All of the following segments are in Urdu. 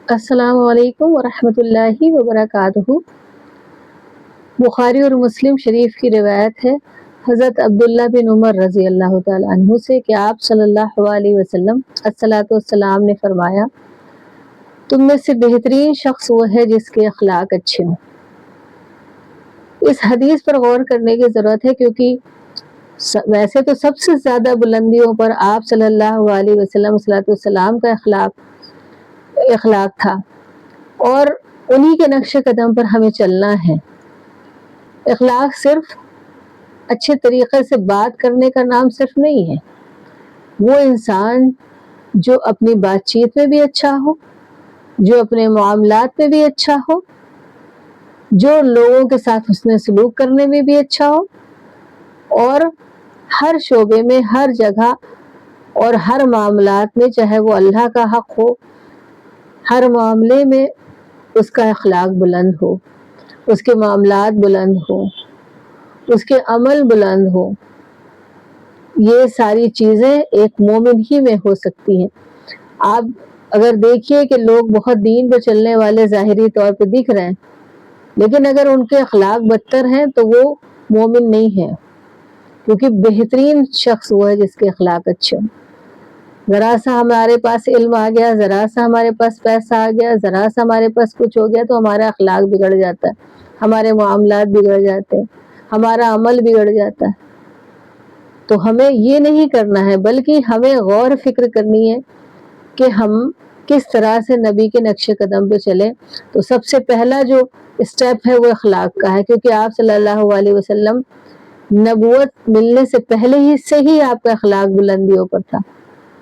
السلام علیکم ورحمۃ اللہ وبرکاتہ۔ بخاری اور مسلم شریف کی روایت ہے حضرت عبداللہ بن عمر رضی اللہ تعالیٰ عنہ سے کہ آپ صلی اللہ علیہ وسلم الصلاۃ والسلام نے فرمایا، تم میں سے بہترین شخص وہ ہے جس کے اخلاق اچھے ہوں۔ اس حدیث پر غور کرنے کی ضرورت ہے، کیونکہ ویسے تو سب سے زیادہ بلندیوں پر آپ صلی اللہ علیہ وسلم الصلاۃ والسلام کا اخلاق تھا، اور انہی کے نقش قدم پر ہمیں چلنا ہے۔ اخلاق صرف اچھے طریقے سے بات کرنے کا نام صرف نہیں ہے، وہ انسان جو اپنی بات چیت میں بھی اچھا ہو، جو اپنے معاملات میں بھی اچھا ہو، جو لوگوں کے ساتھ حسن سلوک کرنے میں بھی اچھا ہو، اور ہر شعبے میں، ہر جگہ اور ہر معاملات میں، چاہے وہ اللہ کا حق ہو، ہر معاملے میں اس کا اخلاق بلند ہو، اس کے معاملات بلند ہو، اس کے عمل بلند ہو۔ یہ ساری چیزیں ایک مومن ہی میں ہو سکتی ہیں۔ آپ اگر دیکھیے کہ لوگ بہت دین پہ چلنے والے ظاہری طور پہ دکھ رہے ہیں، لیکن اگر ان کے اخلاق بدتر ہیں تو وہ مومن نہیں ہے، کیونکہ بہترین شخص وہ ہے جس کے اخلاق اچھے ہوں۔ ذرا سا ہمارے پاس علم آ گیا، ذرا سا ہمارے پاس پیسہ آ گیا، ذرا سا ہمارے پاس کچھ ہو گیا تو ہمارا اخلاق بگڑ جاتا ہے، ہمارے معاملات بگڑ جاتے ہیں، ہمارا عمل بگڑ جاتا ہے۔ تو ہمیں یہ نہیں کرنا ہے، بلکہ ہمیں غور فکر کرنی ہے کہ ہم کس طرح سے نبی کے نقش قدم پہ چلیں۔ تو سب سے پہلا جو اسٹیپ ہے وہ اخلاق کا ہے، کیونکہ آپ صلی اللہ علیہ وسلم نبوت ملنے سے پہلے ہی سے ہی آپ کا اخلاق بلندیوں پر تھا،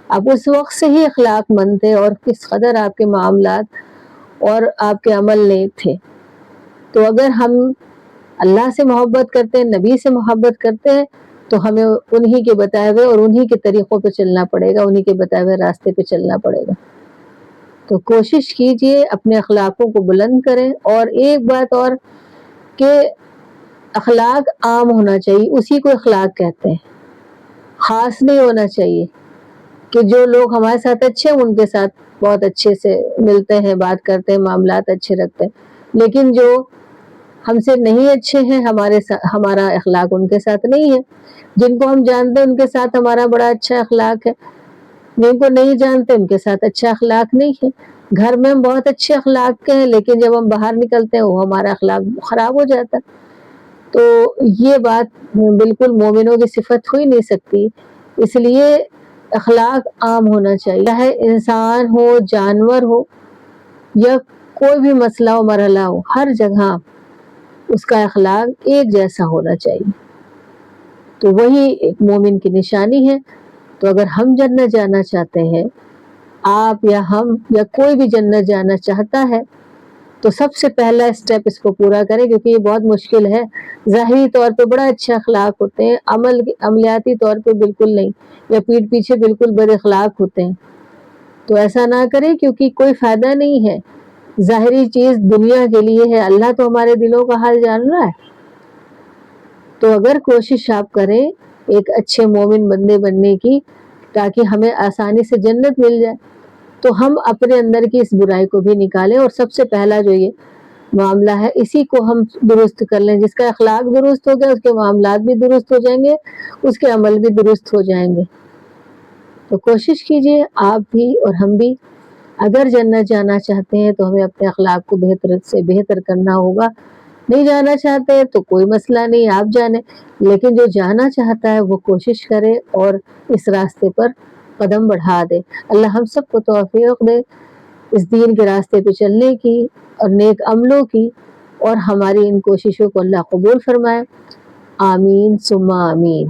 آپ اس وقت سے ہی اخلاق مند تھے، اور کس قدر آپ کے معاملات اور آپ کے عمل نیک تھے۔ تو اگر ہم اللہ سے محبت کرتے ہیں، نبی سے محبت کرتے ہیں، تو ہمیں انہی کے بتائے ہوئے اور انہی کے طریقوں پہ چلنا پڑے گا، انہی کے بتائے ہوئے راستے پہ چلنا پڑے گا۔ تو کوشش کیجئے اپنے اخلاقوں کو بلند کریں۔ اور ایک بات اور کہ اخلاق عام ہونا چاہیے، اسی کو اخلاق کہتے ہیں، خاص نہیں ہونا چاہیے کہ جو لوگ ہمارے ساتھ اچھے ہیں ان کے ساتھ بہت اچھے سے ملتے ہیں، بات کرتے ہیں، معاملات اچھے رکھتے ہیں، لیکن جو ہم سے نہیں اچھے ہیں ہمارا اخلاق ان کے ساتھ نہیں ہے۔ جن کو ہم جانتے ہیں ان کے ساتھ ہمارا بڑا اچھا اخلاق ہے، جن کو نہیں جانتے ان کے ساتھ اچھا اخلاق نہیں ہے۔ گھر میں ہم بہت اچھے اخلاق کے ہیں، لیکن جب ہم باہر نکلتے ہیں وہ ہمارا اخلاق خراب ہو جاتا ہے۔ تو یہ بات بالکل مومنوں کی صفت ہو ہی نہیں سکتی۔ اس لیے اخلاق عام ہونا چاہیے، چاہے انسان ہو، جانور ہو، یا کوئی بھی مسئلہ و مرحلہ ہو، ہر جگہ اس کا اخلاق ایک جیسا ہونا چاہیے۔ تو وہی ایک مومن کی نشانی ہے۔ تو اگر ہم جنت جانا چاہتے ہیں، آپ یا ہم یا کوئی بھی جنت جانا چاہتا ہے، تو سب سے پہلا اسٹیپ اس کو پورا کریں، کیونکہ یہ بہت مشکل ہے۔ ظاہری طور پہ بڑا اچھے اخلاق ہوتے ہیں، عملیاتی طور پہ بالکل نہیں، یا پیٹھ پیچھے بالکل بد اخلاق ہوتے ہیں۔ تو ایسا نہ کریں، کیونکہ کوئی فائدہ نہیں ہے۔ ظاہری چیز دنیا کے لیے ہے، اللہ تو ہمارے دلوں کا حال جان رہا ہے۔ تو اگر کوشش آپ کریں ایک اچھے مومن بندے بننے کی، تاکہ ہمیں آسانی سے جنت مل جائے، تو ہم اپنے اندر کی اس برائی کو بھی نکالیں، اور سب سے پہلا جو یہ معاملہ ہے اسی کو ہم درست کر لیں۔ جس کا اخلاق درست ہو گیا اس کے معاملات بھی درست ہو جائیں گے، اس کے عمل بھی درست ہو جائیں گے۔ تو کوشش کیجئے آپ بھی اور ہم بھی، اگر جنت جانا چاہتے ہیں تو ہمیں اپنے اخلاق کو بہتر سے بہتر کرنا ہوگا۔ نہیں جانا چاہتے تو کوئی مسئلہ نہیں، آپ جانے، لیکن جو جانا چاہتا ہے وہ کوشش کرے اور اس راستے پر قدم بڑھا دے۔ اللہ ہم سب کو توفیق دے اس دین کے راستے پہ چلنے کی اور نیک عملوں کی، اور ہماری ان کوششوں کو اللہ قبول فرمائے۔ آمین ثم آمین۔